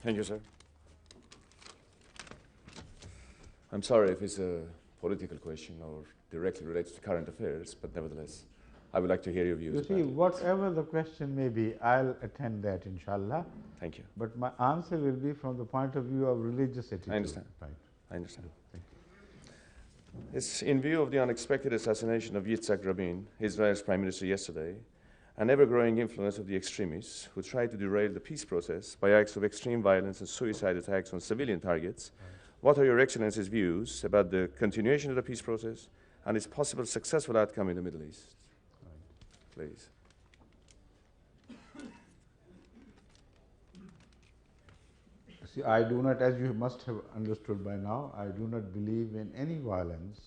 Thank you, sir. I'm sorry if it's a political question or directly related to current affairs, but nevertheless, I would like to hear your views. You see, whatever the question may be, I'll attend that, inshallah. Thank you. But my answer will be from the point of view of religious attitude. I understand. Right. I understand. Thank you. It's in view of the unexpected assassination of Yitzhak Rabin, Israel's prime minister, yesterday, an ever-growing influence of the extremists who try to derail the peace process by acts of extreme violence and suicide attacks on civilian targets. What are Your Excellency's views about the continuation of the peace process and its possible successful outcome in the Middle East? Please. See, I do not, as you must have understood by now, I do not believe in any violence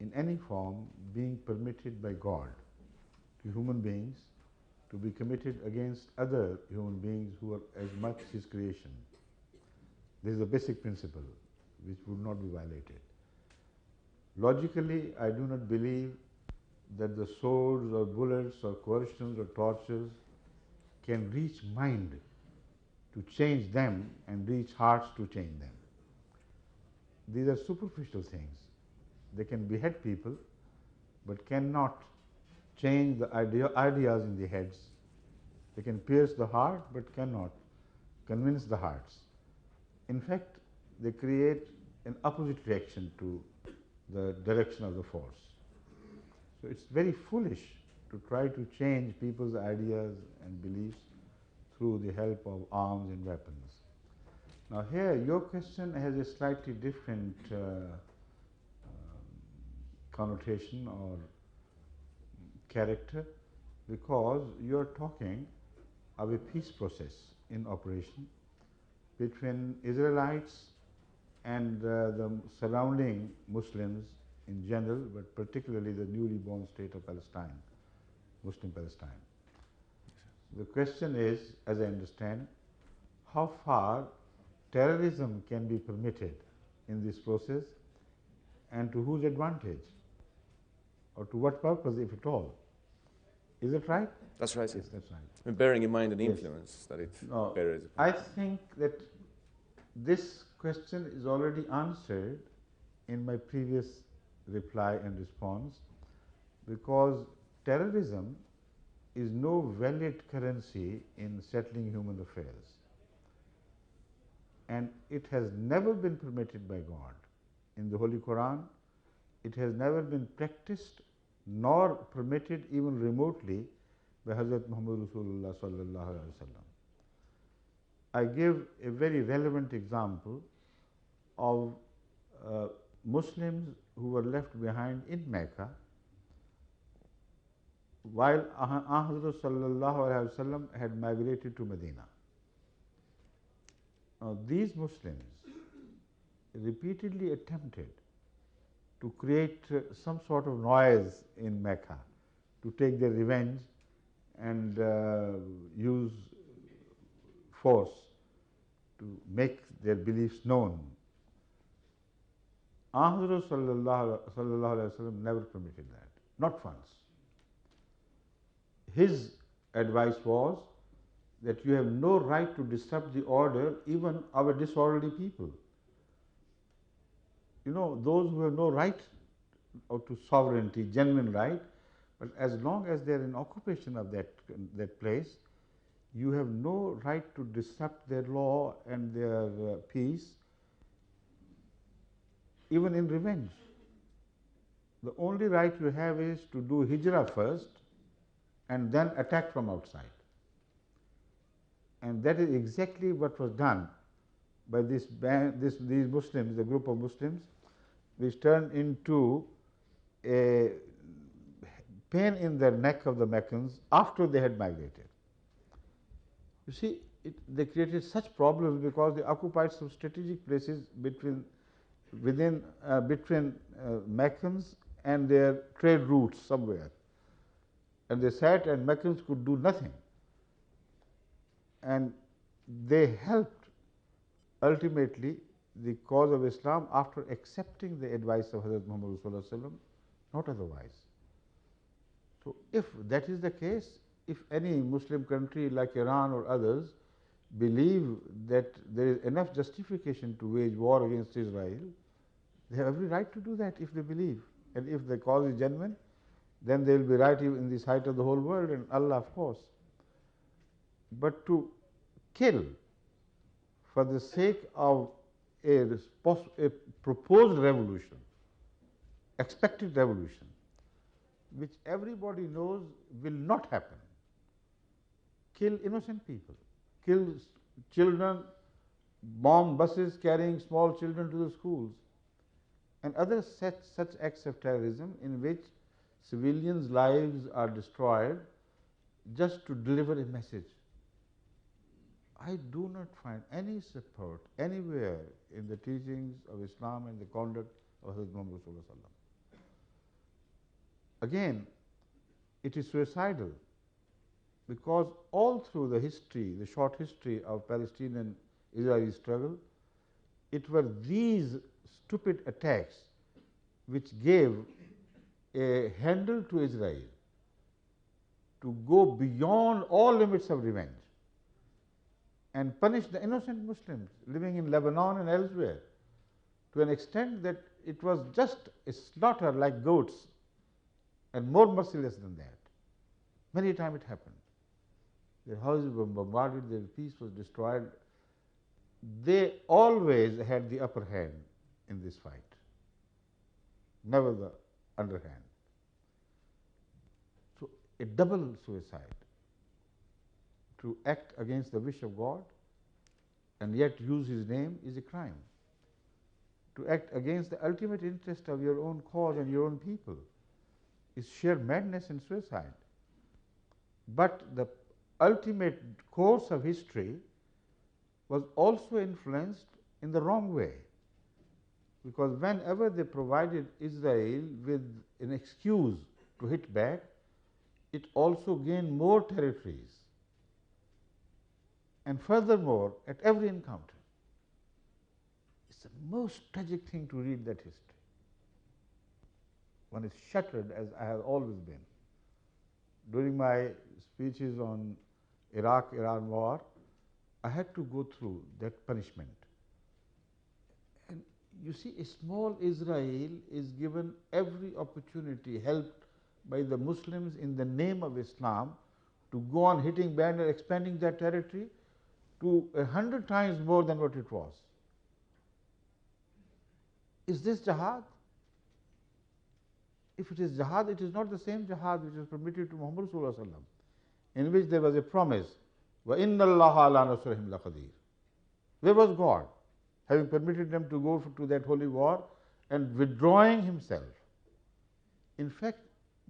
in any form being permitted by God to human beings to be committed against other human beings who are as much His creation. This is a basic principle which would not be violated. Logically, I do not believe that the swords or bullets or coercions or tortures can reach mind to change them and reach hearts to change them. These are superficial things. They can behead people, but cannot change the ideas in the heads. They can pierce the heart, but cannot convince the hearts. In fact, they create an opposite reaction to the direction of the force. So it's very foolish to try to change people's ideas and beliefs through the help of arms and weapons. Now here, your question has a slightly different connotation or character, because you are talking of a peace process in operation between Israelites and the surrounding Muslims in general, but particularly the newly born state of Palestine, Muslim Palestine. The question is, as I understand, how far terrorism can be permitted in this process and to whose advantage, or to what purpose, if at all. Is it right? That's right. Yes, that's right. And bearing in mind the influence that it bears. I think that this question is already answered in my previous reply and response, because terrorism is no valid currency in settling human affairs, and it has never been permitted by God. In the Holy Quran, it has never been practiced nor permitted even remotely by Hazrat Muhammad Rasulullah sallallahu alaihi wasallam. I give a very relevant example of Muslims who were left behind in Mecca while Hazrat sallallahu alaihi wasallam had migrated to Medina. Now, these Muslims repeatedly attempted to create some sort of noise in Mecca to take their revenge and use force to make their beliefs known. Hazrat sallallahu alaihi wasallam never permitted that, not once. His advice was that you have no right to disrupt the order even of a disorderly people. You know, those who have no right or to sovereignty, genuine right, but as long as they are in occupation of that place, you have no right to disrupt their law and their peace, even in revenge. The only right you have is to do hijrah first and then attack from outside. And that is exactly what was done by these Muslims, the group of Muslims, which turned into a pain in the neck of the Meccans after they had migrated. You see, they created such problems because they occupied some strategic places between Meccans and their trade routes somewhere. And they sat and Meccans could do nothing. And they helped ultimately the cause of Islam after accepting the advice of Hazrat Muhammad Sallallahu Alaihi Wasallam, not otherwise. So if that is the case, if any Muslim country like Iran or others believe that there is enough justification to wage war against Israel, they have every right to do that if they believe. And if the cause is genuine, then they will be right in the sight of the whole world and Allah, of course. But to kill for the sake of a proposed revolution, expected revolution, which everybody knows will not happen, kill innocent people, kill children, bomb buses carrying small children to the schools, and other such acts of terrorism in which civilians' lives are destroyed just to deliver a message. I do not find any support anywhere in the teachings of Islam and the conduct of Hazrat Muhammad Sallallahu Alaihi Wasallam. Again, it is suicidal because all through the history, the short history of Palestinian-Israeli struggle, it were these stupid attacks which gave a handle to Israel to go beyond all limits of revenge and punish the innocent Muslims living in Lebanon and elsewhere to an extent that it was just a slaughter like goats and more merciless than that. Many times it happened. Their houses were bombarded, their peace was destroyed. They always had the upper hand in this fight, never the underhand. So a double suicide, to act against the wish of God and yet use His name, is a crime. To act against the ultimate interest of your own cause and your own people is sheer madness and suicide. But the ultimate course of history was also influenced in the wrong way, because whenever they provided Israel with an excuse to hit back, it also gained more territories. And furthermore, at every encounter, it's the most tragic thing to read that history. One is shattered, as I have always been. During my speeches on Iraq-Iran war, I had to go through that punishment. And you see, a small Israel is given every opportunity, helped by the Muslims in the name of Islam, to go on hitting back and expanding their territory to 100 times more than what it was. Is this jihad? If it is jihad, it is not the same jihad which was permitted to Muhammad Sallallahu Alaihi Wasallam, in which there was a promise, وَإِنَّ اللَّهَ عَلَى نَصْرِهِمْ لَقَدِيرٌ. Where was God, having permitted them to go to that holy war and withdrawing Himself? In fact,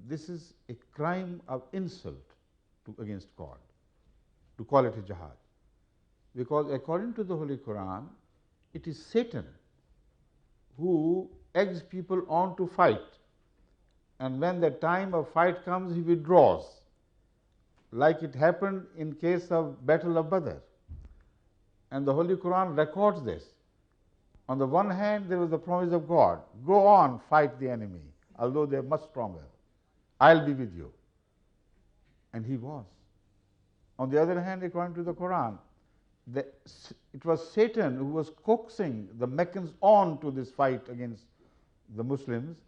this is a crime of insult against God, to call it a jihad. Because according to the Holy Quran, it is Satan who eggs people on to fight. And when the time of fight comes, he withdraws, like it happened in case of Battle of Badr. And the Holy Quran records this. On the one hand, there was the promise of God, go on, fight the enemy, although they are much stronger. I'll be with you. And he was. On the other hand, according to the Quran, it was Satan who was coaxing the Meccans on to this fight against the Muslims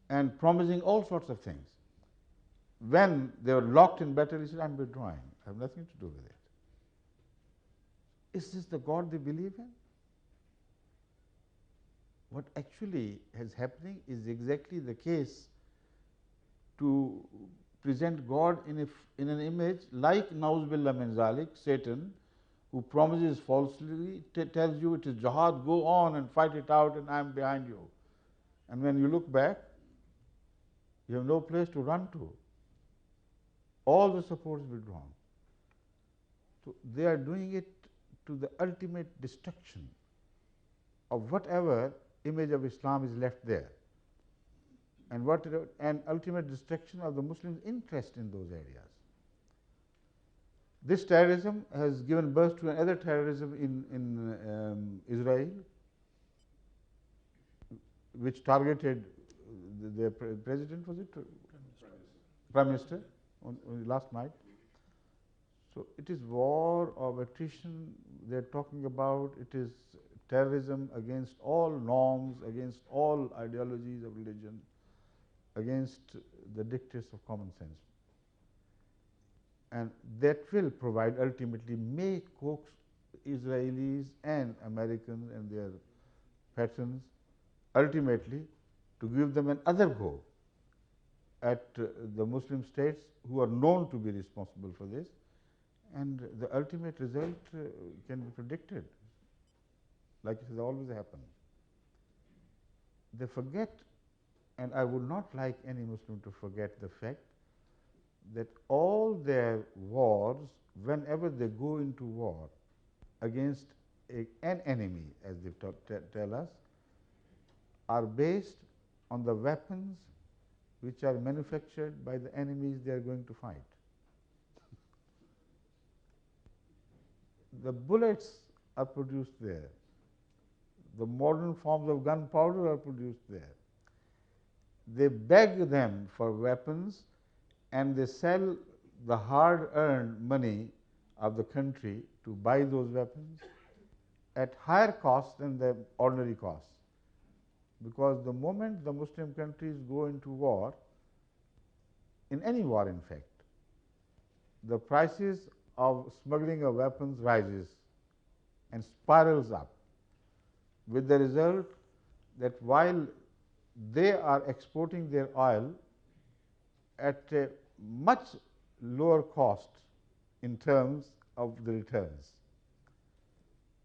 and promising all sorts of things. When they were locked in battle, he said, I'm withdrawing. I have nothing to do with it. Is this the God they believe in? What actually is happening is exactly the case to present God in an image like Nauz Billah min Zalik, Satan, who promises falsely, tells you it is jihad, go on and fight it out and I am behind you. And when you look back, you have no place to run to. All the support is withdrawn. So they are doing it to the ultimate destruction of whatever image of Islam is left there, and ultimate destruction of the Muslims' interest in those areas. This terrorism has given birth to another terrorism in Israel, which targeted the president, was it? Prime Minister, on last night. So it is war of attrition they are talking about. It is terrorism against all norms, against all ideologies of religion, against the dictates of common sense. And that will provide, ultimately may coax Israelis and Americans and their patrons ultimately to give them another go at the Muslim states who are known to be responsible for this, and the ultimate result can be predicted, like it has always happened. They forget, and I would not like any Muslim to forget the fact that all their wars, whenever they go into war against an enemy, as they tell us, are based on the weapons which are manufactured by the enemies they are going to fight. The bullets are produced there. The modern forms of gunpowder are produced there. They beg them for weapons, and they sell the hard-earned money of the country to buy those weapons at higher cost than the ordinary cost. Because the moment the Muslim countries go into war, in any war in fact, the prices of smuggling of weapons rises and spirals up, with the result that while they are exporting their oil at a much lower cost in terms of the returns,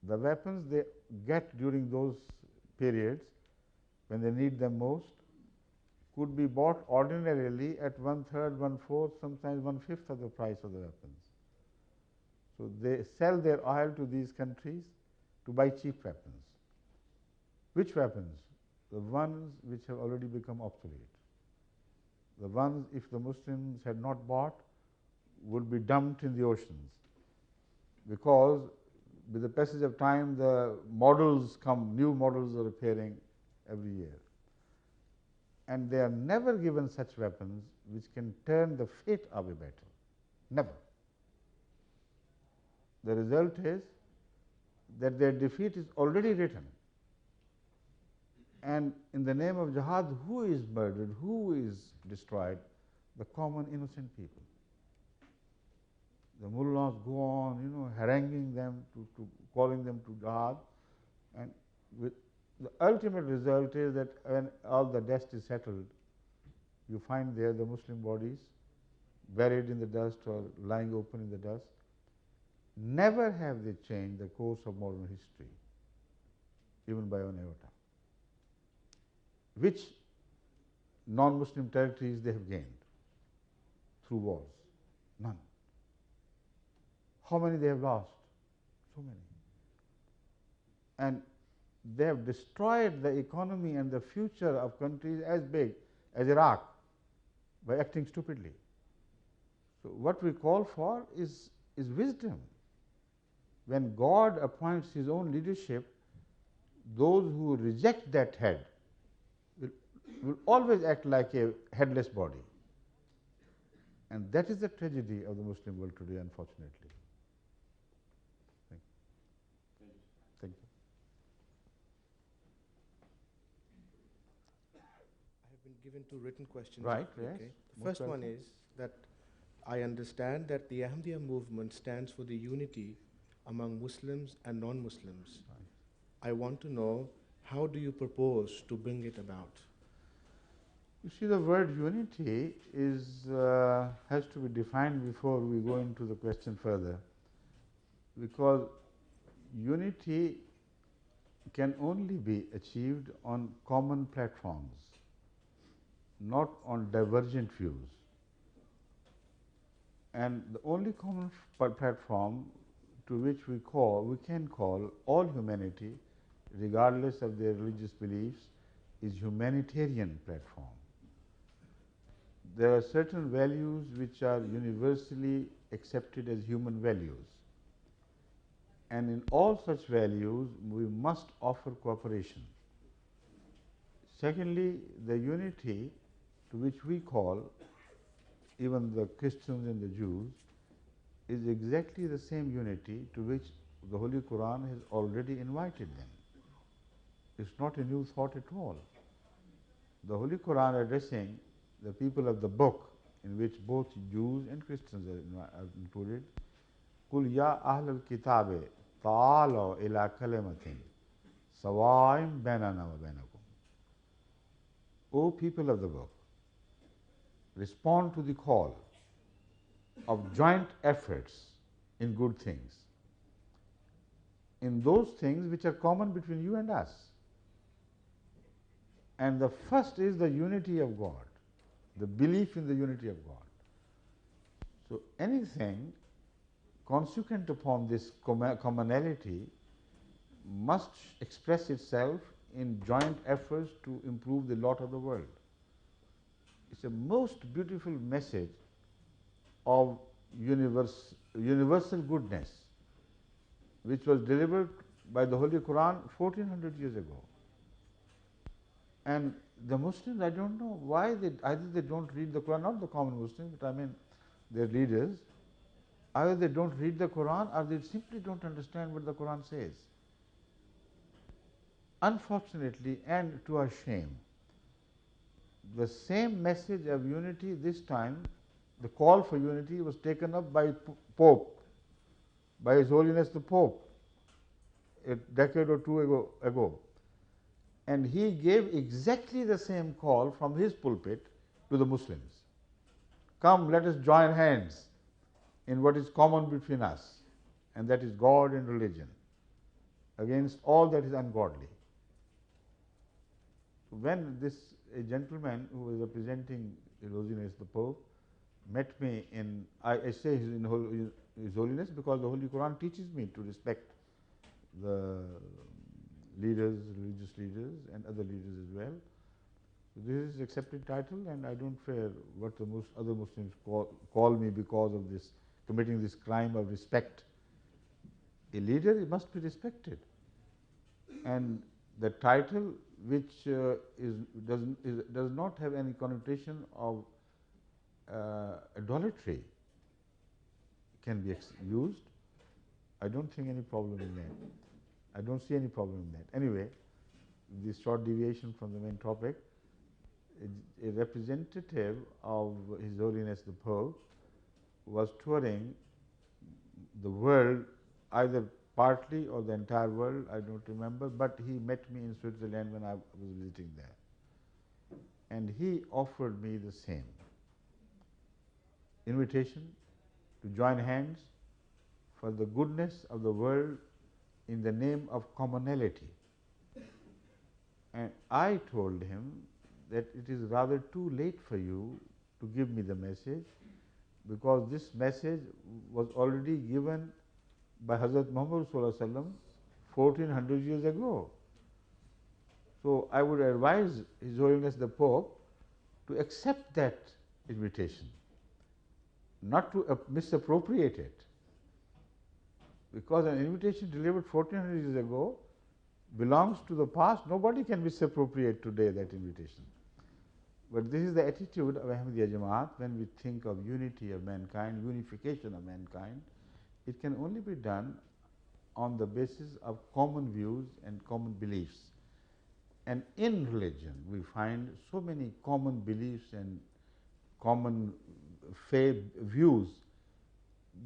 the weapons they get during those periods when they need them most could be bought ordinarily at 1/3, 1/4, sometimes 1/5 of the price of the weapons. So they sell their oil to these countries to buy cheap weapons. Which weapons? The ones which have already become obsolete. The ones, if the Muslims had not bought, would be dumped in the oceans, because with the passage of time the models come, new models are appearing every year. And they are never given such weapons which can turn the fate of a battle. Never. The result is that their defeat is already written. And in the name of jihad, who is murdered, who is destroyed? The common innocent people. The mullahs go on, haranguing them, to calling them to jihad, and with the ultimate result is that when all the dust is settled, you find there the Muslim bodies buried in the dust or lying open in the dust. Never have they changed the course of modern history, even by an iota. Which non-Muslim territories they have gained through wars? None. How many they have lost? So many. And they have destroyed the economy and the future of countries as big as Iraq by acting stupidly. So what we call for is wisdom. When God appoints His own leadership, those who reject that head will always act like a headless body. And that is the tragedy of the Muslim world today, unfortunately. Thank you. I have been given 2 written questions. Right, okay. yes. The first one is that I understand that the Ahmadiyya movement stands for the unity among Muslims and non-Muslims. Right. I want to know, how do you propose to bring it about? You see, the word unity has to be defined before we go into the question further, because unity can only be achieved on common platforms, not on divergent views. And the only common platform to which we can call all humanity, regardless of their religious beliefs, is humanitarian platform. There are certain values which are universally accepted as human values. And in all such values, we must offer cooperation. Secondly, the unity to which we call even the Christians and the Jews is exactly the same unity to which the Holy Quran has already invited them. It's not a new thought at all. The Holy Quran addressing the people of the book, in which both Jews and Christians are included, قُلْ يَا أَهْلَ الْكِتَابِ تَعَالَوْا إِلَىٰ كَلِمَةٍ سَوَاءٍ بَيْنَنَا وَبَيْنَكُمْ. O people of the book, respond to the call of joint efforts in good things, in those things which are common between you and us. And the first is the unity of God, the belief in the unity of God. So anything consequent upon this commonality must express itself in joint efforts to improve the lot of the world. It's a most beautiful message of universal goodness, which was delivered by the Holy Quran 1400 years ago. And the Muslims, I don't know why either they don't read the Quran, not the common Muslims, but I mean their leaders, either they don't read the Quran or they simply don't understand what the Quran says. Unfortunately, and to our shame, the same message of unity this time, the call for unity, was taken up by Pope, by His Holiness the Pope, a decade or two ago. And he gave exactly the same call from his pulpit to the Muslims. Come, let us join hands in what is common between us, and that is God and religion, against all that is ungodly. When a gentleman who was representing His Holiness the Pope met me I say His Holiness because the Holy Quran teaches me to respect the leaders, religious leaders and other leaders as well. So this is accepted title, and I don't fear what the other Muslims call me because of this, committing this crime of respect. A leader must be respected, and the title, which does not have any connotation of idolatry, can be used. I don't think any problem in that. I don't see any problem in that. Anyway, this short deviation from the main topic, a representative of His Holiness the Pope was touring the world, either partly or the entire world, I don't remember, but he met me in Switzerland when I was visiting there. And he offered me the same invitation to join hands for the goodness of the world in the name of commonality. And I told him that it is rather too late for you to give me the message, because this message was already given by Hazrat Muhammad 1400 years ago. So I would advise His Holiness the Pope to accept that invitation, not to misappropriate it. Because an invitation delivered 1400 years ago belongs to the past. Nobody can misappropriate today that invitation. But this is the attitude of Ahmadiyya Jamaat when we think of unity of mankind, unification of mankind. It can only be done on the basis of common views and common beliefs. And in religion, we find so many common beliefs and common faith views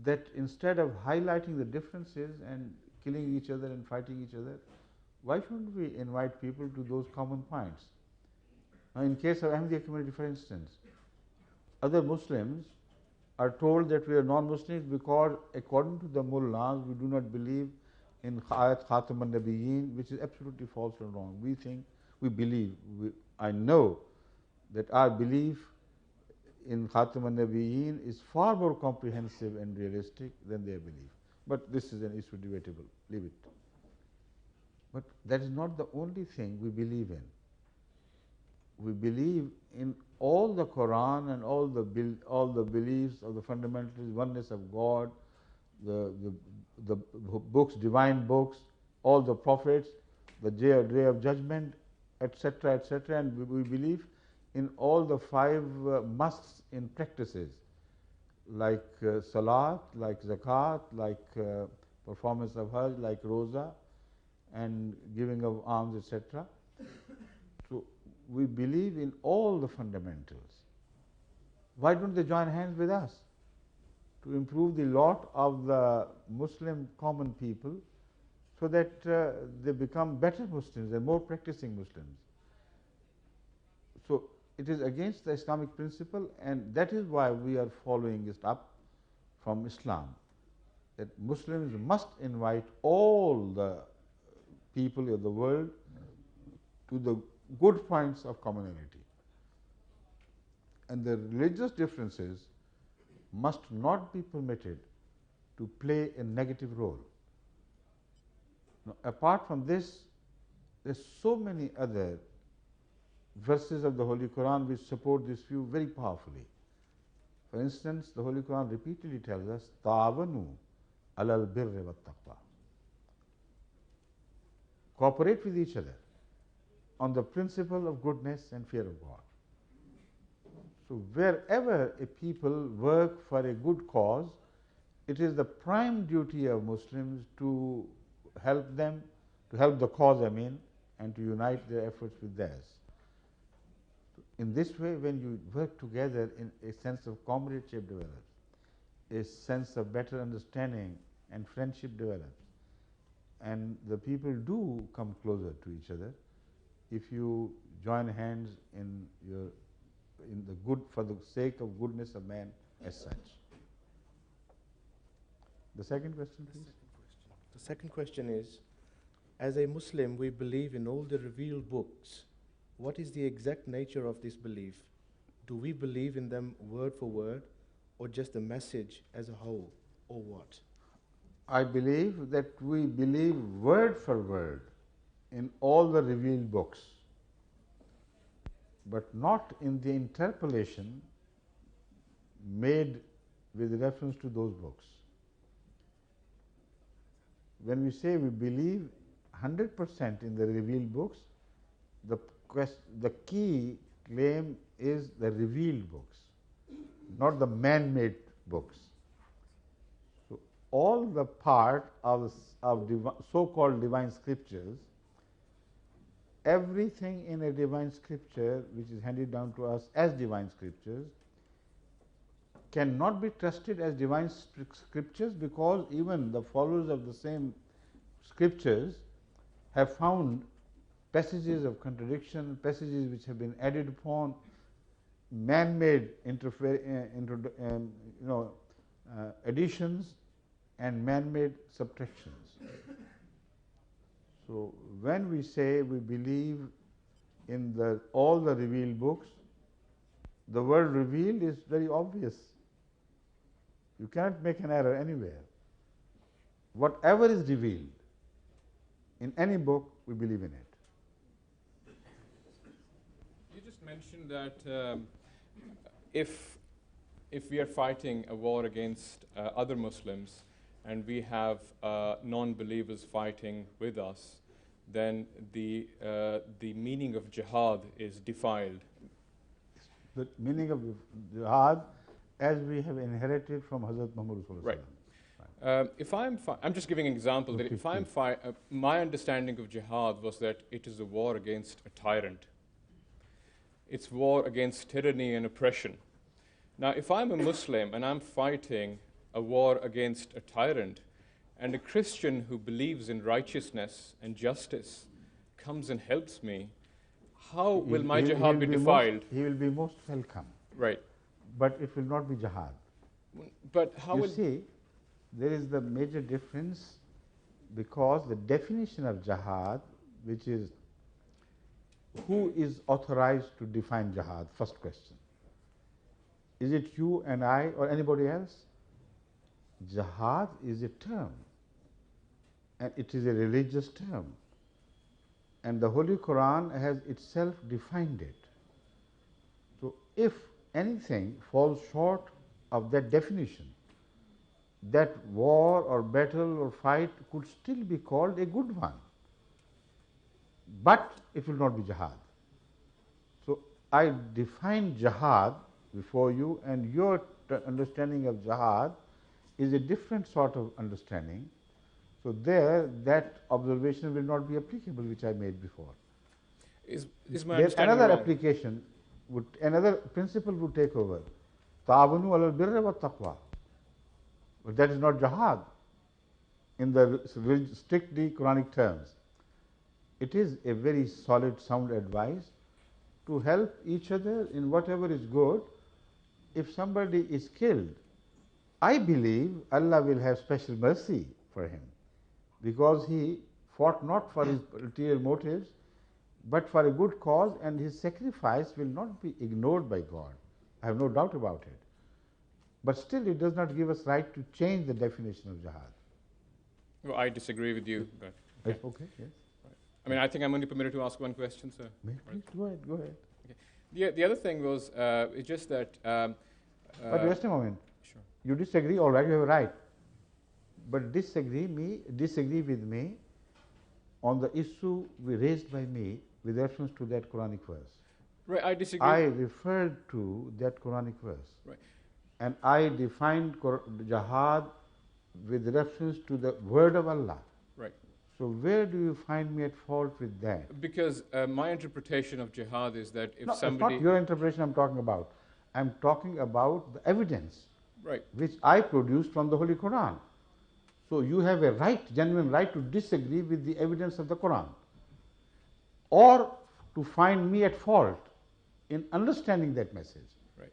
that instead of highlighting the differences and killing each other and fighting each other, why shouldn't we invite people to those common points? Now, in case of Ahmadiyya community, for instance, other Muslims are told that we are non-Muslims because according to the mullahs we do not believe in Ayat Khatam al-Nabiyyin, which is absolutely false and wrong. We think, we believe, I know that our belief in Khatam al-Nabiyyin is far more comprehensive and realistic than their belief. But this is an issue debatable, leave it. But that is not the only thing we believe in. We believe in all the Quran and all the beliefs of the fundamentalists, oneness of God, the books, divine books, all the prophets, the day of judgment, etc., etc. And we believe in all the five musts in practices, like salat, like zakat, like performance of hajj, like roza, and giving of alms, etc. So we believe in all the fundamentals. Why don't they join hands with us to improve the lot of the Muslim common people so that they become better Muslims and more practicing Muslims? So it is against the Islamic principle, and that is why we are following it up from Islam, that Muslims must invite all the people of the world to the good points of commonality. And the religious differences must not be permitted to play a negative role. Now, apart from this, there are so many other verses of the Holy Quran which support this view very powerfully. For instance, the Holy Quran repeatedly tells us, "Ta'awanu alal birri wat taqwa." Cooperate with each other on the principle of goodness and fear of God. So wherever a people work for a good cause, it is the prime duty of Muslims to help them, to help the cause, and to unite their efforts with theirs. In this way, when you work together, in a sense of comradeship develops, a sense of better understanding and friendship develops, and the people do come closer to each other if you join hands in the good, for the sake of goodness of man as such. The second question, please. The second question is, as a Muslim, we believe in all the revealed books. What is the exact nature of this belief? Do we believe in them word for word, or just the message as a whole, or what? I believe that we believe word for word in all the revealed books, but not in the interpolation made with reference to those books. When we say we believe 100% in the revealed books, the key claim is the revealed books, not the man-made books. So all the part of so-called divine scriptures, everything in a divine scripture which is handed down to us as divine scriptures cannot be trusted as divine scriptures, because even the followers of the same scriptures have found passages of contradiction, passages which have been added upon, man-made additions, and man-made subtractions. So when we say we believe in all the revealed books, the word revealed is very obvious. You cannot make an error anywhere. Whatever is revealed in any book, we believe in it. You just mentioned that if we are fighting a war against other Muslims and we have non-believers fighting with us, then the meaning of jihad is defiled. The meaning of jihad, as we have inherited from Hazrat Muhammad Sallallahu Alaihi Wasallam. Right. If I'm just giving an example, that if I'm my understanding of jihad was that it is a war against a tyrant. It's war against tyranny and oppression. Now, if I'm a Muslim and I'm fighting a war against a tyrant, and a Christian who believes in righteousness and justice comes and helps me, how will my jihad be defiled? He will be most welcome. Right. But it will not be jihad. But how will... You see, there is the major difference, because the definition of jihad, which is who is authorized to define jihad, first question. Is it you and I or anybody else? Jihad is a term, and it is a religious term, and the Holy Quran has itself defined it. So if anything falls short of that definition, that war or battle or fight could still be called a good one, but it will not be jihad. So I define jihad before you, and your understanding of jihad is a different sort of understanding. So there, that observation will not be applicable, which I made before. Is my There's understanding another wrong? application, another principle would take over. Ta'awanu alal birri wa taqwa. But that is not jihad in the strictly Quranic terms. It is a very solid, sound advice to help each other in whatever is good. If somebody is killed, I believe Allah will have special mercy for him, because he fought not for his ulterior motives, but for a good cause, and his sacrifice will not be ignored by God. I have no doubt about it. But still, it does not give us right to change the definition of jihad. Well, I disagree with you. But Okay, yes. I mean, I think I'm only permitted to ask one question, sir. Please go ahead, go ahead. The other thing was, it's just that... But just a moment. Sure. You disagree, all right, you have a right. But disagree with me on the issue raised by me with reference to that Quranic verse. Right, I disagree. I referred to that Quranic verse. Right. And I defined jihad with reference to the word of Allah. Right. So where do you find me at fault with that? Because my interpretation of jihad is that if No, it's somebody... not your interpretation I'm talking about. I'm talking about the evidence Right. which I produced from the Holy Quran. So you have a right, genuine right, to disagree with the evidence of the Quran, or to find me at fault in understanding that message. Right.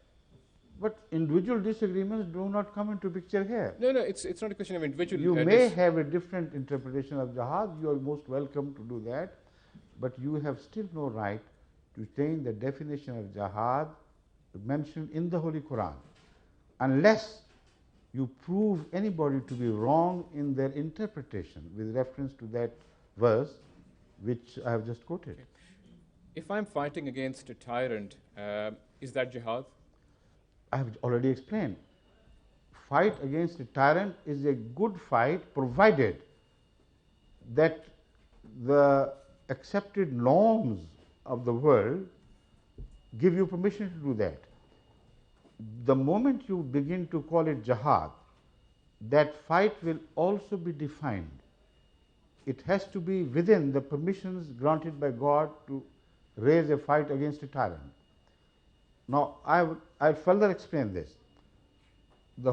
But individual disagreements do not come into picture here. No, it's not a question of individual... You may have a different interpretation of jihad. You are most welcome to do that. But you have still no right to change the definition of jihad mentioned in the Holy Quran, unless you prove anybody to be wrong in their interpretation with reference to that verse which I have just quoted. Okay. If I'm fighting against a tyrant, is that jihad? I have already explained. Fight against a tyrant is a good fight, provided that the accepted norms of the world give you permission to do that. The moment you begin to call it jihad, that fight will also be defined. It has to be within the permissions granted by God to raise a fight against a tyrant. Now, I'll further explain this. The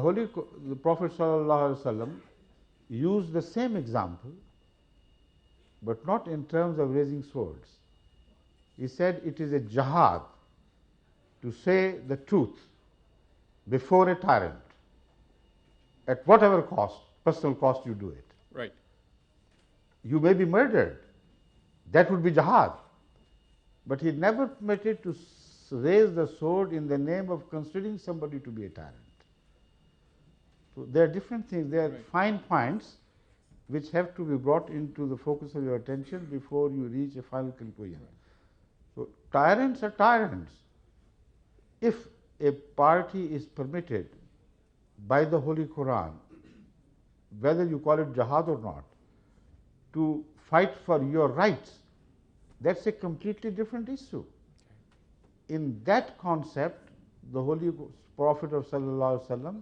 Prophet ﷺ used the same example, but not in terms of raising swords. He said it is a jihad to say the truth before a tyrant, at whatever cost, personal cost, you do it. Right. You may be murdered. That would be jihad. But he never permitted to raise the sword in the name of considering somebody to be a tyrant. So there are different things. There are fine points which have to be brought into the focus of your attention before you reach a final conclusion. So tyrants are tyrants. If a party is permitted by the Holy Quran, whether you call it jihad or not, to fight for your rights, that's a completely different issue. In that concept, the Holy Prophet of Sallallahu Alaihi Wasallam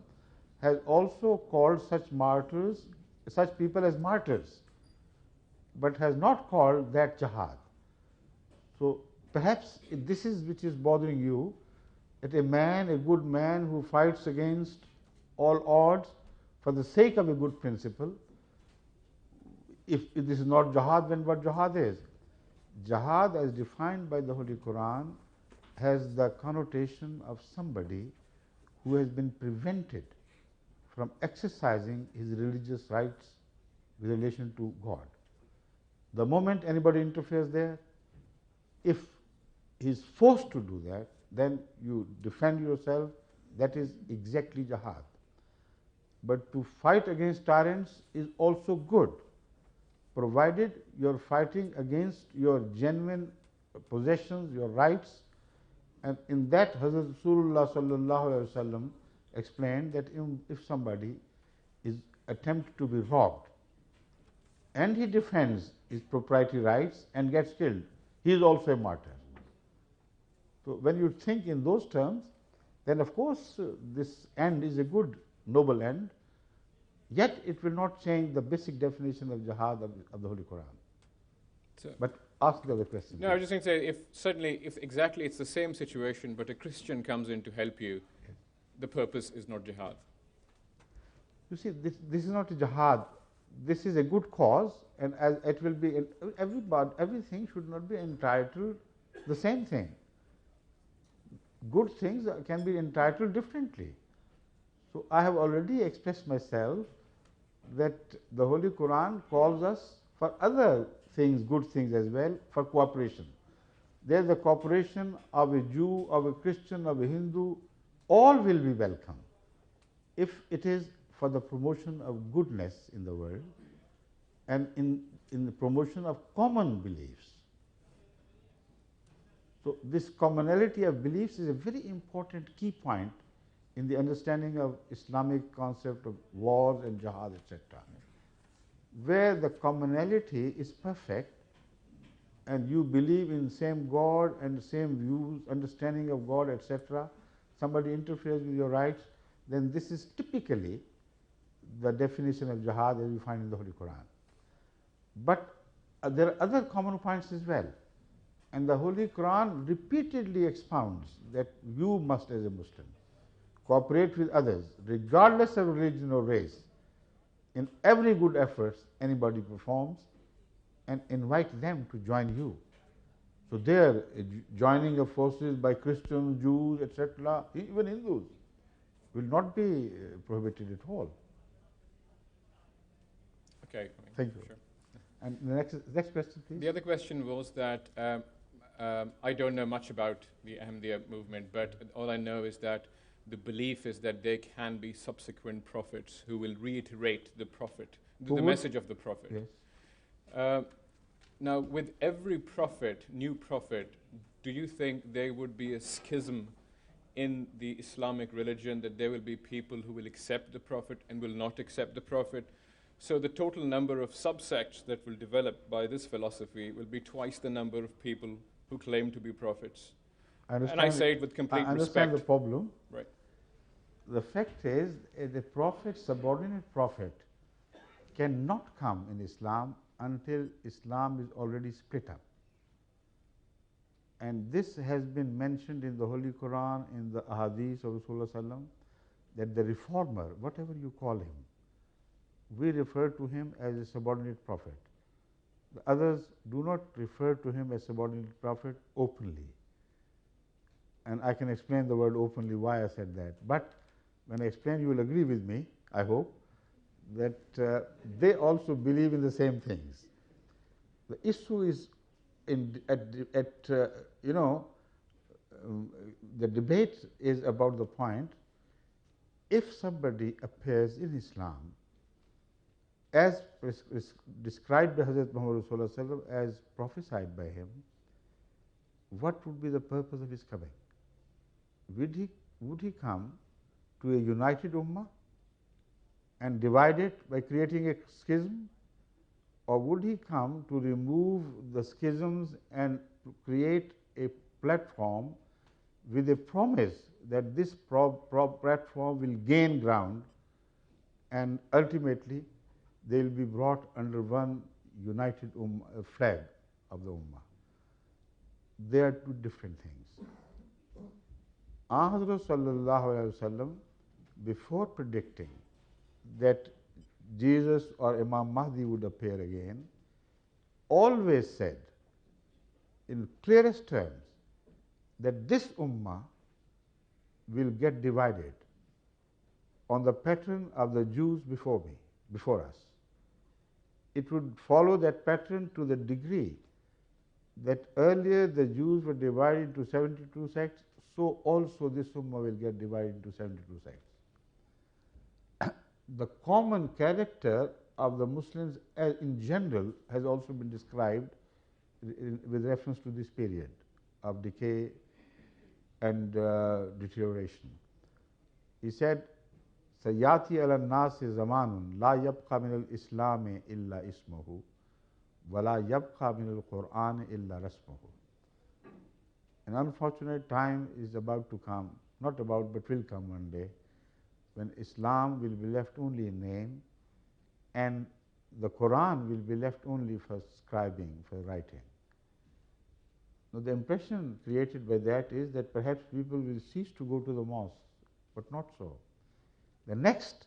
has also called such martyrs, such people as martyrs, but has not called that jihad. So perhaps this is which is bothering you, that a man, a good man who fights against all odds for the sake of a good principle, if this is not jihad, then what jihad is? Jihad, as defined by the Holy Quran, has the connotation of somebody who has been prevented from exercising his religious rights with relation to God. The moment anybody interferes there, if he is forced to do that, then you defend yourself. That is exactly jihad. But to fight against tyrants is also good, provided you are fighting against your genuine possessions, your rights. And in that, Hazrat Rasulullah sallallahu alaihi wasallam explained that if somebody is attempted to be robbed and he defends his proprietary rights and gets killed, he is also a martyr. So when you think in those terms, then of course this end is a good, noble end, yet it will not change the basic definition of jihad of the Holy Quran. So, but ask the other question. No, I was just going to say, if certainly, if exactly it's the same situation, but a Christian comes in to help you, Yes. the purpose is not jihad. You see, this is not a jihad. This is a good cause, and as it will be, everything should not be entitled the same thing. Good things can be entitled differently. So I have already expressed myself that the Holy Quran calls us for other things, good things as well, for cooperation. There is the cooperation of a Jew, of a Christian, of a Hindu, all will be welcome if it is for the promotion of goodness in the world and in the promotion of common beliefs. So this commonality of beliefs is a very important key point in the understanding of Islamic concept of wars and jihad, etc., where the commonality is perfect and you believe in same God and same views, understanding of God, etc., somebody interferes with your rights, then this is typically the definition of jihad as you find in the Holy Quran. But there are other common points as well, and the Holy Quran repeatedly expounds that you must, as a Muslim, cooperate with others regardless of religion or race in every good efforts anybody performs, and invite them to join you. So there, joining of forces by Christians, Jews, etc., even Hindus, will not be prohibited at all. Okay. Thank you. Sure. And the next question, please. The other question was that I don't know much about the Ahmadiyya movement, but all I know is that the belief is that there can be subsequent prophets who will reiterate the prophet, the message of the prophet. Yes. Now, with every prophet, new prophet, do you think there would be a schism in the Islamic religion, that there will be people who will accept the prophet and will not accept the prophet? So the total number of subsects that will develop by this philosophy will be twice the number of people who claim to be prophets. And I say it with complete respect. I understand the problem. Right. The fact is, the prophet, subordinate prophet, cannot come in Islam until Islam is already split up. And this has been mentioned in the Holy Quran, in the Ahadith of Rasulullah, that the reformer, whatever you call him, we refer to him as a subordinate prophet. The others do not refer to him as subordinate prophet openly. And I can explain the word openly why I said that. But when I explain, you will agree with me, I hope, that they also believe in the same things. The issue is the debate is about the point, if somebody appears in Islam as described by Hazrat Muhammad Rasulullah as prophesied by him, what would be the purpose of his coming? Would he come to a united ummah and divide it by creating a schism, or would he come to remove the schisms and create a platform with a promise that this platform will gain ground and ultimately they will be brought under one united flag of the ummah? They are two different things. Hazrat Sallallahu Alaihi Wasallam, before predicting that Jesus or Imam Mahdi would appear again, always said in clearest terms that this ummah will get divided on the pattern of the Jews before us. It would follow that pattern to the degree that earlier the Jews were divided into 72 sects, so also this ummah will get divided into 72 sects. The common character of the Muslims in general has also been described with reference to this period of decay and deterioration. He said, "Sayati ala nasi zamanun la yabqa min al-Islami illa ismuhu, wa la yabqa min al-Qur'an illa rasmuhu." An unfortunate time is about to come not about, but will come one day, when Islam will be left only in name and the Quran will be left only for scribing, for writing. Now, the impression created by that is that perhaps people will cease to go to the mosque, but not so. The next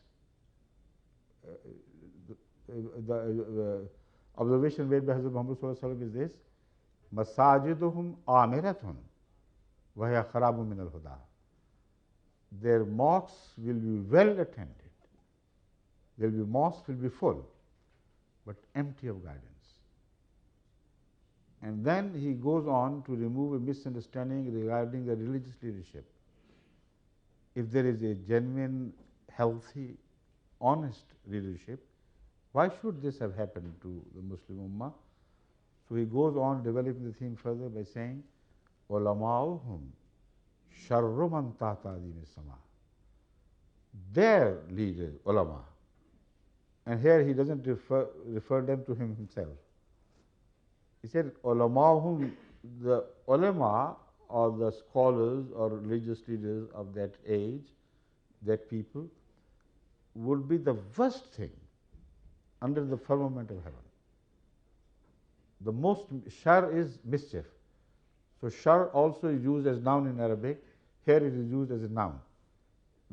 observation made by Hazrat Muhammad Sallallahu Alaihi Wasallam is this: Masajiduhum amiratun wa hiya kharabun min al-huda. Their mosques will be well attended. Mosques will be full, but empty of guidance. And then he goes on to remove a misunderstanding regarding the religious leadership. If there is a genuine, healthy, honest leadership, why should this have happened to the Muslim Ummah? So he goes on developing the theme further by saying, Ulama'uhum sharru man tahta adimi sama. Their leaders, ulama, and here he doesn't refer them to himself. He said, Ulama'uhum, the ulama or the scholars or religious leaders of that age, that people, would be the worst thing under the firmament of heaven. The most shar is mischief. So shar also is used as noun in Arabic. Here it is used as a noun.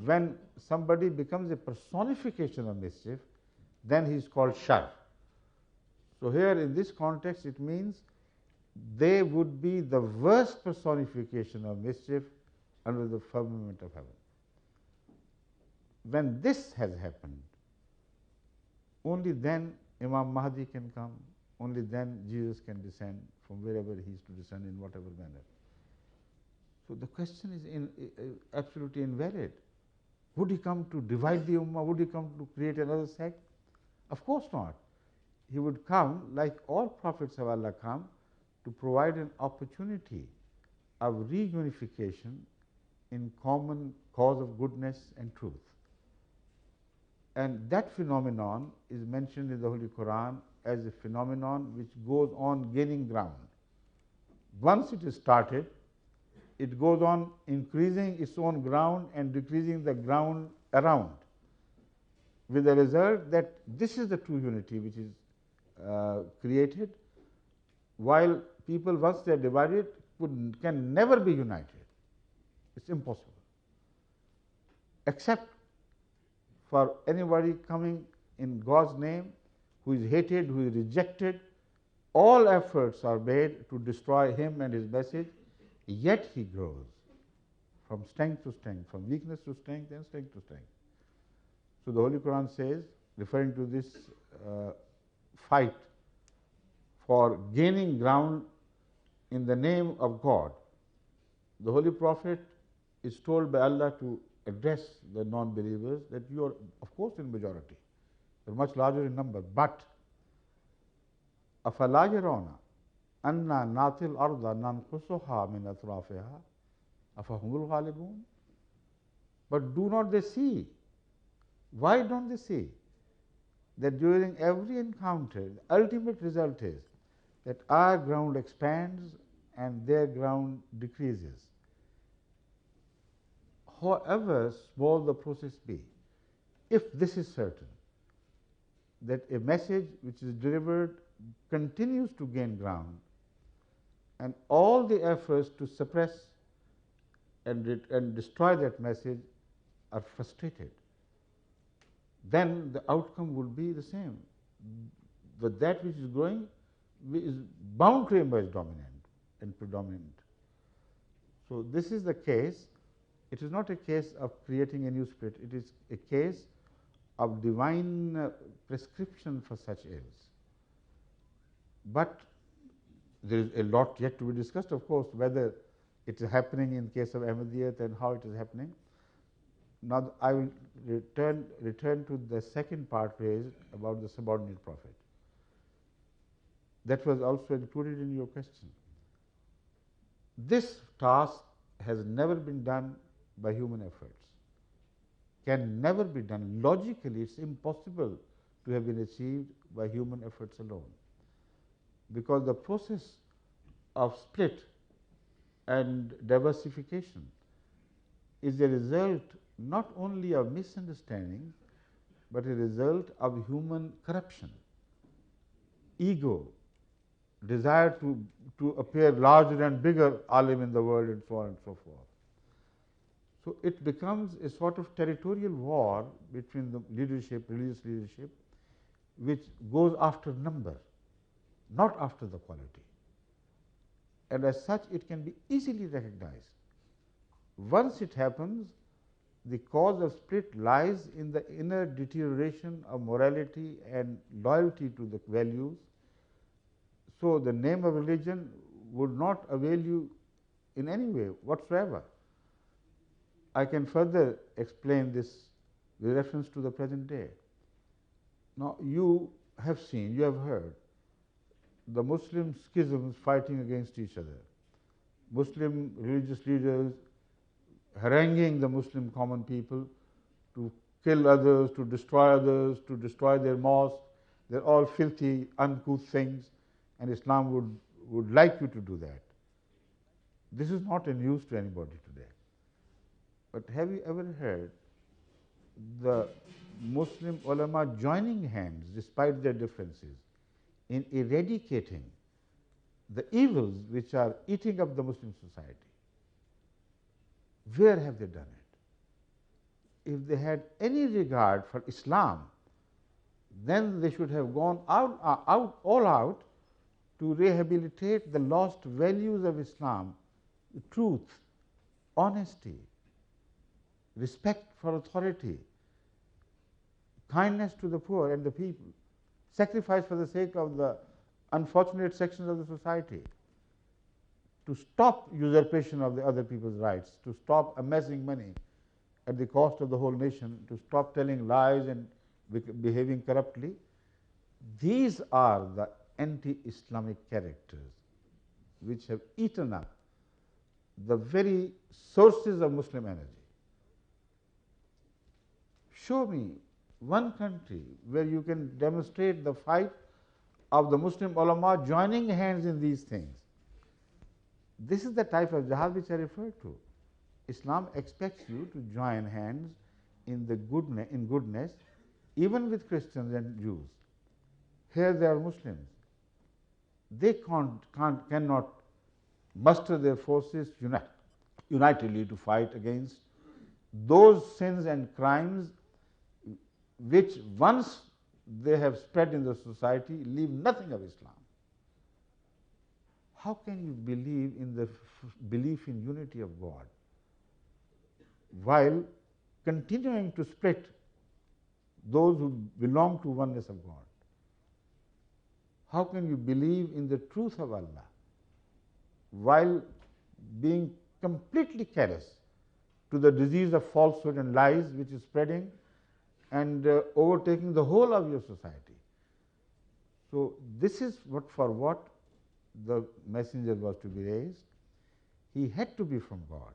When somebody becomes a personification of mischief, then he is called shar. So here in this context it means they would be the worst personification of mischief under the firmament of heaven. When this has happened, only then Imam Mahdi can come, only then Jesus can descend from wherever he is to descend, in whatever manner. So the question is absolutely invalid. Would he come to divide the Ummah? Would he come to create another sect? Of course not. He would come, like all prophets of Allah come, to provide an opportunity of reunification in common cause of goodness and truth. And that phenomenon is mentioned in the Holy Quran as a phenomenon which goes on gaining ground. Once it is started, it goes on increasing its own ground and decreasing the ground around, with the result that this is the true unity which is created, while people, once they are divided, can never be united. It's impossible, except for anybody coming in God's name, who is hated, who is rejected. All efforts are made to destroy him and his message, yet he grows from strength to strength, from weakness to strength and strength to strength. So the Holy Quran says, referring to this fight for gaining ground in the name of God, the Holy Prophet is told by Allah to address the non-believers that you are, of course, in majority. You are much larger in number, but أَفَلَا يَرَوْنَ أَنَّا نَأْتِي الْأَرْضَ نَنْقُصُهَا مِنْ أَطْرَافِهَا أَفَهُمُ الْغَالِبُونَ. But do not they see? Why don't they see that during every encounter, the ultimate result is that our ground expands and their ground decreases, however small the process be? If this is certain, that a message which is delivered continues to gain ground, and all the efforts to suppress and destroy that message are frustrated, then the outcome would be the same. But that which is growing is bound to emerge dominant and predominant. So this is the case. It is not a case of creating a new spirit. It is a case of divine prescription for such ills. But there is a lot yet to be discussed, of course, whether it is happening in case of Ahmadiyyat and how it is happening. Now I will return to the second part raised about the subordinate prophet. That was also included in your question. This task has never been done by human efforts, can never be done. Logically, it's impossible to have been achieved by human efforts alone, because the process of split and diversification is a result not only of misunderstanding, but a result of human corruption, ego, desire to appear larger and bigger alim in the world, and so on and so forth. So it becomes a sort of territorial war between the leadership, religious leadership, which goes after number, not after the quality. And as such, it can be easily recognized. Once it happens, the cause of split lies in the inner deterioration of morality and loyalty to the values. So the name of religion would not avail you in any way whatsoever. I can further explain this with reference to the present day. Now, you have seen, you have heard the Muslim schisms fighting against each other, Muslim religious leaders haranguing the Muslim common people to kill others, to destroy their mosques. They're all filthy, uncouth things, and Islam would like you to do that. This is not a news to anybody today. But have you ever heard the Muslim ulama joining hands, despite their differences, in eradicating the evils which are eating up the Muslim society? Where have they done it? If they had any regard for Islam, then they should have gone all out to rehabilitate the lost values of Islam: truth, honesty, respect for authority, kindness to the poor and the people, sacrifice for the sake of the unfortunate sections of the society, to stop usurpation of the other people's rights, to stop amassing money at the cost of the whole nation, to stop telling lies and behaving corruptly. These are the anti-Islamic characters which have eaten up the very sources of Muslim energy. Show me one country where you can demonstrate the fight of the Muslim ulama joining hands in these things. This is the type of jihad which I referred to. Islam expects you to join hands in goodness, even with Christians and Jews. Here they are Muslims. They cannot muster their forces unitedly to fight against those sins and crimes which, once they have spread in the society, leave nothing of Islam. How can you believe in the belief in unity of God while continuing to split those who belong to oneness of God? How can you believe in the truth of Allah while being completely callous to the disease of falsehood and lies which is spreading and overtaking the whole of your society? So this is what the messenger was to be raised. He had to be from God,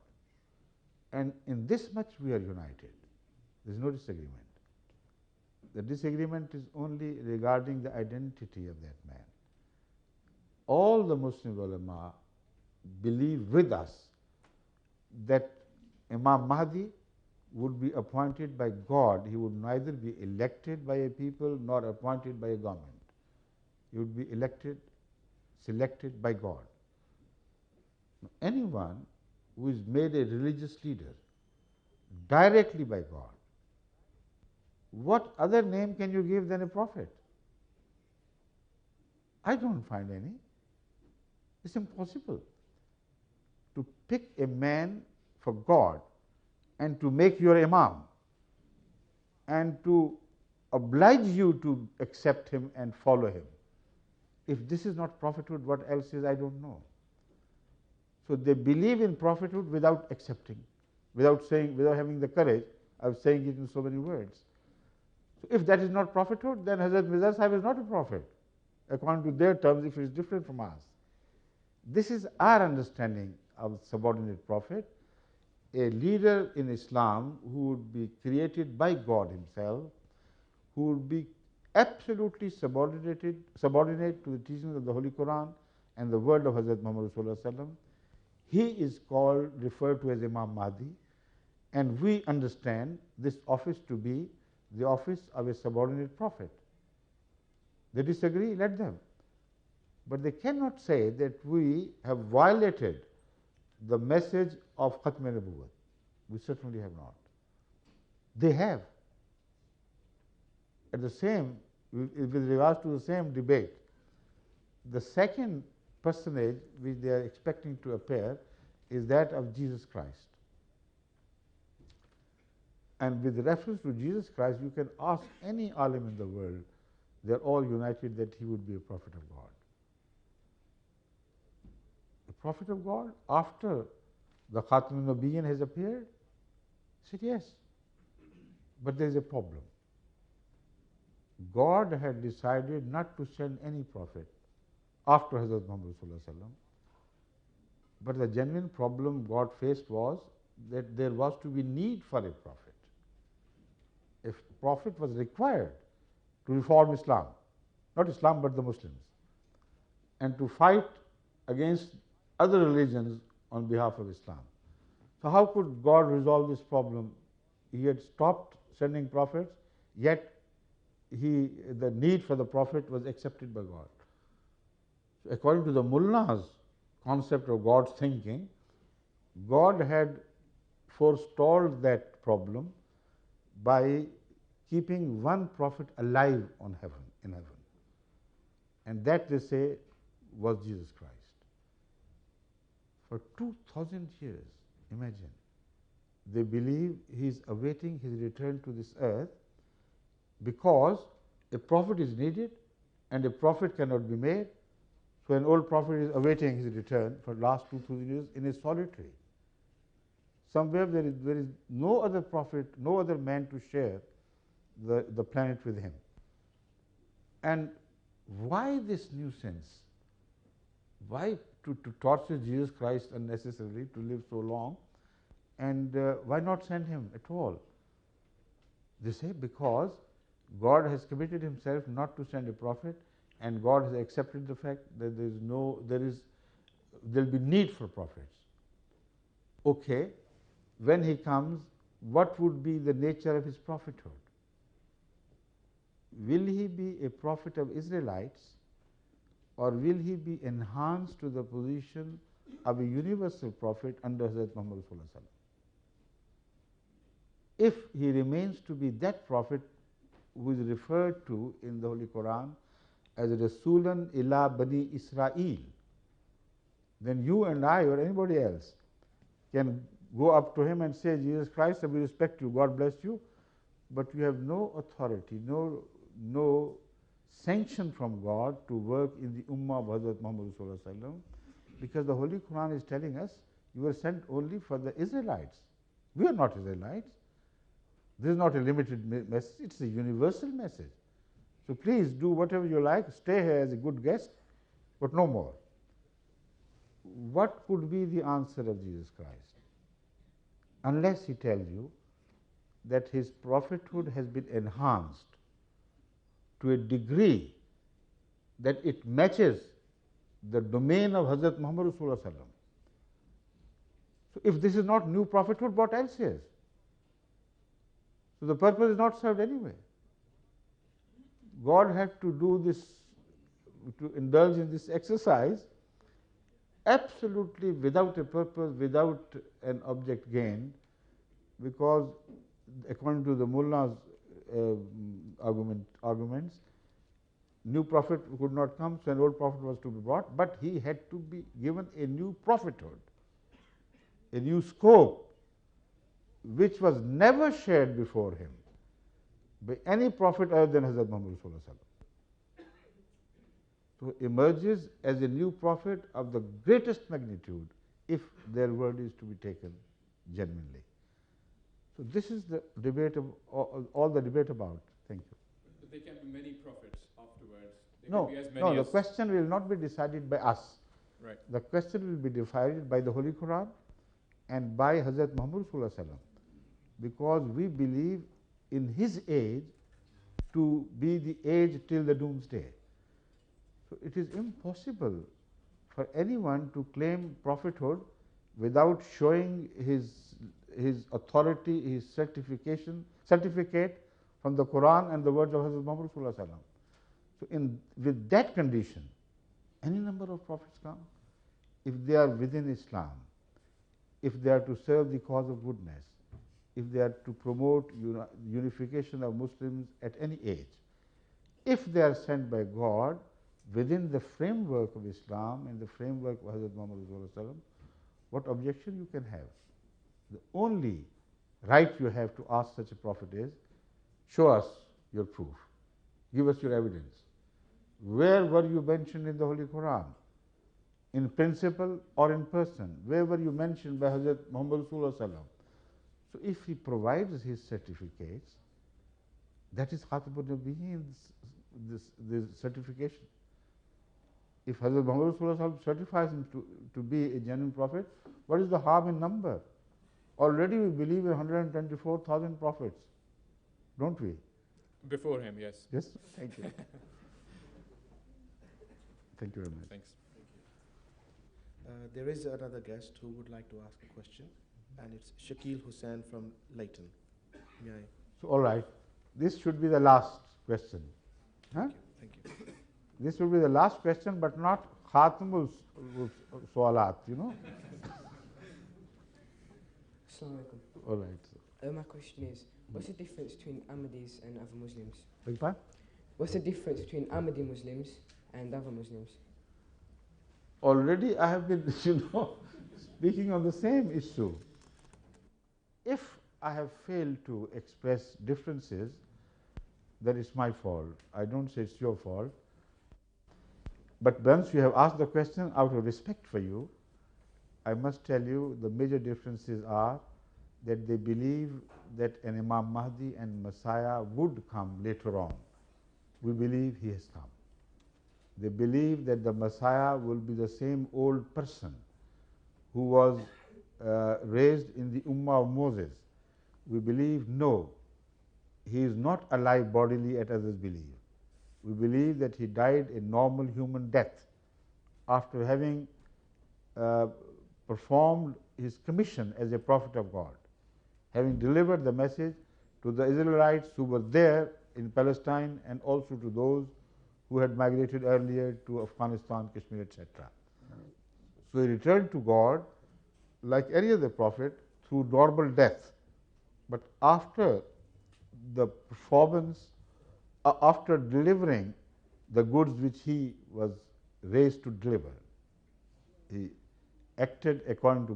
and in this much we are united. There is no disagreement. The disagreement is only regarding the identity of that man. All the Muslim ulama believe with us that Imam Mahdi would be appointed by God. He would neither be elected by a people nor appointed by a government. He would be selected by God. Anyone who is made a religious leader directly by God, what other name can you give than a prophet? I don't find any. It's impossible to pick a man for God and to make your imam and to oblige you to accept him and follow him. If this is not prophethood, what else is, I don't know. So they believe in prophethood without accepting, without having the courage of saying it in so many words. So if that is not prophethood, then Hazrat Mirza Sahib is not a prophet, according to their terms, if it is different from us. This is our understanding of subordinate prophet, a leader in Islam who would be created by God himself, who would be absolutely subordinate to the teachings of the Holy Quran and the word of Hazrat Muhammad Rasulullah. He is referred to as Imam Mahdi, And we understand this office to be the office of a subordinate prophet. They disagree, let them. But they cannot say that we have violated the message of Khatm al-Nubuwwat. We certainly have not. They have. At the same, with regards to the same debate, the second personage which they are expecting to appear is that of Jesus Christ. And with reference to Jesus Christ, you can ask any alim in the world, they are all united that he would be a prophet of God. A prophet of God after the Khatam al-Nabiyyin has appeared? He said, yes. But there is a problem. God had decided not to send any prophet after Hazrat Muhammad sallallahu alaihi wasallam. But the genuine problem God faced was that there was to be need for a prophet. A prophet was required to reform Islam, not Islam but the Muslims, and to fight against other religions on behalf of Islam. So how could God resolve this problem? He had stopped sending prophets, yet the need for the prophet was accepted by God. So according to the mullah's concept of God's thinking, God had forestalled that problem by keeping one prophet alive in heaven. And that, they say, was Jesus Christ. For 2000 years, imagine, they believe he is awaiting his return to this earth because a prophet is needed and a prophet cannot be made. So an old prophet is awaiting his return for the last 2000 years in a solitary. Somewhere there is no other prophet, no other man to share the planet with him. And why this nuisance? Why to torture Jesus Christ unnecessarily, to live so long? And why not send him at all? They say because God has committed himself not to send a prophet, and God has accepted the fact that there will be need for prophets. Okay, when he comes, what would be the nature of his prophethood? Will he be a prophet of Israelites, or will he be enhanced to the position of a universal prophet under Hazrat Muhammad sallallahu alaihi wasallam? If he remains to be that prophet who is referred to in the Holy Quran as Rasulan ila Bani Israel, then you and I or anybody else can go up to him and say, Jesus Christ, we respect you, God bless you, but you have no authority, no sanction from God to work in the Ummah of Hazrat Muhammad sallallahu alaihi wasallam, because the Holy Quran is telling us you were sent only for the Israelites. We are not Israelites. This is not a limited message, it's a universal message. So please do whatever you like, stay here as a good guest, but no more. What could be the answer of Jesus Christ? Unless he tells you that his prophethood has been enhanced to a degree that it matches the domain of Hazrat Muhammad sallallahu alaihi wasallam. So if this is not new prophethood, what else is? So the purpose is not served anyway. God had to do this, to indulge in this exercise absolutely without a purpose, without an object gained, because according to the mullah's arguments, new prophet could not come, so an old prophet was to be brought, but he had to be given a new prophethood, a new scope, which was never shared before him by any prophet other than Hazrat Muhammad sallallahu alaihi wasallam. So emerges as a new prophet of the greatest magnitude if their word is to be taken genuinely. So this is the debate of all the debate about. Thank you. But there can be many prophets afterwards. There No, can be as many no. The as question will not be decided by us. Right. The question will be decided by the Holy Quran and by Hazrat Muhammad sallallahu alaihi wasallam, because we believe in his age to be the age till the doomsday. So it is impossible for anyone to claim prophethood without showing his his authority, his certificate from the Quran and the words of Hazrat Muhammad Sallallahu Alaihi Wasallam. So with that condition, any number of prophets come, if they are within Islam, if they are to serve the cause of goodness, if they are to promote unification of Muslims at any age, if they are sent by God within the framework of Islam and the framework of Hazrat Muhammad Sallallahu Alaihi Wasallam, what objection you can have? The only right you have to ask such a prophet is, show us your proof, give us your evidence. Where were you mentioned in the Holy Quran? In principle or in person? Where were you mentioned by Hazrat Muhammad Sallallahu Alaihi Wasallam? So if he provides his certificates, that is Khatabun Nabiyyin, this certification. If Hazrat Muhammad Sallallahu Alaihi Wasallam certifies him to be a genuine prophet, what is the harm in number? Already we believe in 124,000 prophets, don't we? Before him, yes. Yes? Thank you. Thank you very much. Thanks. There is another guest who would like to ask a question, and it's Shakil Hussain from Leighton. May I? So, all right. This should be the last question. Huh? Thank you. This will be the last question, but not Khatamul Sawalat, you know. Assalamu alaikum. All right. My question is, what's the difference between Ahmadis and other Muslims? Beg pardon? What's the difference between Ahmadi Muslims and other Muslims? Already I have been, speaking on the same issue. If I have failed to express differences, that is my fault. I don't say it's your fault. But once you have asked the question out of respect for you, I must tell you the major differences are that they believe that an Imam Mahdi and Messiah would come later on. We believe he has come. They believe that the Messiah will be the same old person who was raised in the Ummah of Moses. We believe no, he is not alive bodily as others believe. We believe that he died a normal human death after having performed his commission as a prophet of God, having delivered the message to the Israelites who were there in Palestine and also to those who had migrated earlier to Afghanistan, Kashmir, etc. So he returned to God like any other prophet through normal death. But after the performance, after delivering the goods which he was raised to deliver, he acted according to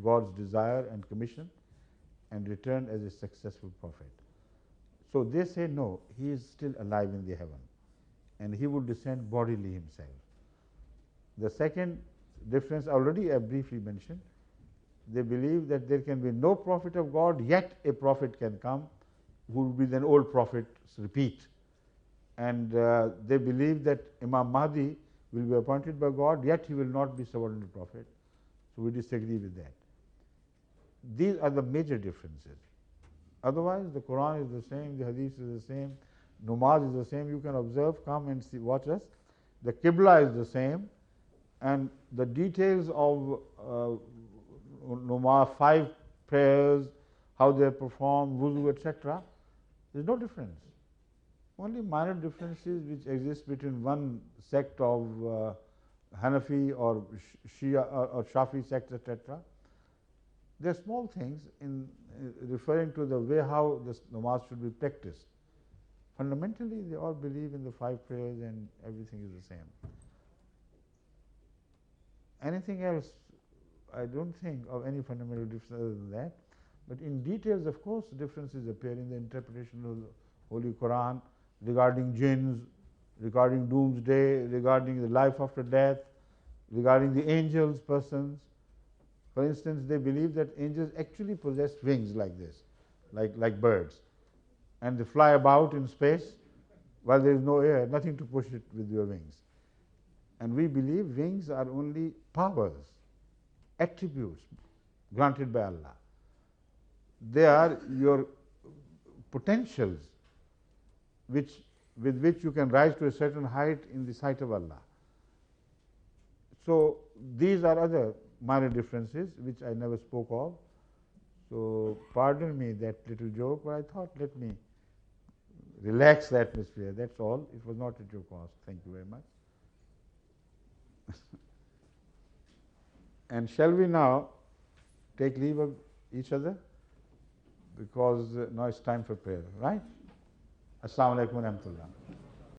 God's desire and commission and returned as a successful prophet. So they say no, he is still alive in the heaven and he would descend bodily himself. The second difference already I briefly mentioned, they believe that there can be no prophet of God, yet a prophet can come who will be then old prophets repeat. And they believe that Imam Mahdi will be appointed by God, yet he will not be subordinate prophet. So we disagree with that. These are the major differences. Otherwise, the Quran is the same, the Hadith is the same, Namaz is the same. You can observe, come and see, watch us. The Qibla is the same, and the details of Namaz, 5 prayers, how they are performed, wuzu, etc. There is no difference. Only minor differences which exist between one sect of Hanafi or Shia or Shafi sect, etc. They are small things in referring to the way how this namaz should be practiced. Fundamentally, they all believe in the 5 prayers and everything is the same. Anything else, I don't think of any fundamental difference other than that. But in details, of course, differences appear in the interpretation of the Holy Quran regarding jinns, regarding doomsday, regarding the life after death, regarding the angels, persons. For instance, they believe that angels actually possess wings like this, like birds, and they fly about in space while there is no air, nothing to push it with your wings. And we believe wings are only powers, attributes granted by Allah. They are your potentials with which you can rise to a certain height in the sight of Allah. So these are other minor differences which I never spoke of. So pardon me that little joke, but I thought let me relax the atmosphere. That's all. It was not at your cost. Thank you very much. And shall we now take leave of each other? Because now it's time for prayer, right? Assalamu alaikum wa rahmatullah.